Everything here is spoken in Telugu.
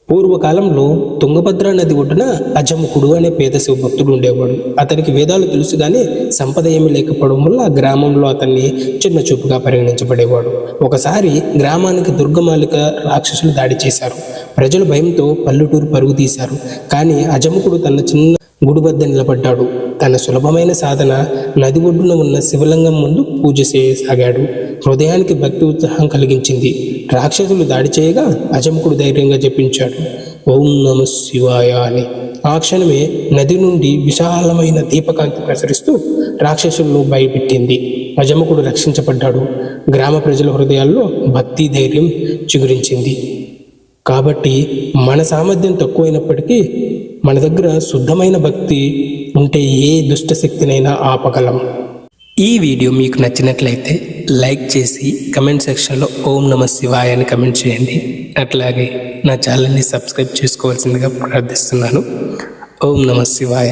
పూర్వకాలంలో తుంగభద్ర నది ఒడ్డున అజముకుడు అనే పేద శివభక్తుడు ఉండేవాడు. అతనికి వేదాలు తెలుసు కానీ సంపద ఏమీ లేకపోవడం వల్ల గ్రామంలో అతన్ని చిన్న చూపుగా పరిగణించబడేవాడు. ఒకసారి గ్రామానికి దుర్గమాలిక రాక్షసులు దాడి చేశారు. ప్రజలు భయంతో పల్లెటూరు పరుగు తీశారు. కానీ అజముకుడు తన చిన్న గుడి వద్ద నిలబడ్డాడు. తన సులభమైన సాధన నది ఒడ్డున ఉన్న శివలింగం ముందు పూజ చేయసాగాడు. హృదయానికి భక్తి ఉత్సాహం కలిగించింది. రాక్షసులు దాడి చేయగా అజముకుడు ధైర్యంగా జపించాడు, ఓం నమ శివాయ అని. ఆ క్షణమే నది నుండి విశాలమైన దీపకాంతి ప్రసరిస్తూ రాక్షసులను భయపెట్టింది. అజముకుడు రక్షించబడ్డాడు. గ్రామ ప్రజల హృదయాల్లో భక్తి ధైర్యం చిగురించింది. కాబట్టి మన సామర్థ్యం తక్కువైనప్పటికీ మన దగ్గర శుద్ధమైన భక్తి ఉంటే ఏ దుష్ట శక్తినైనా ఆపగలం. ఈ వీడియో మీకు నచ్చినట్లయితే లైక్ చేసి కమెంట్ సెక్షన్లో ఓం నమ శివాయ అని కమెంట్ చేయండి. అట్లాగే నా ఛానల్ని సబ్స్క్రైబ్ చేసుకోవాల్సిందిగా ప్రార్థిస్తున్నాను. ఓం నమ శివాయ.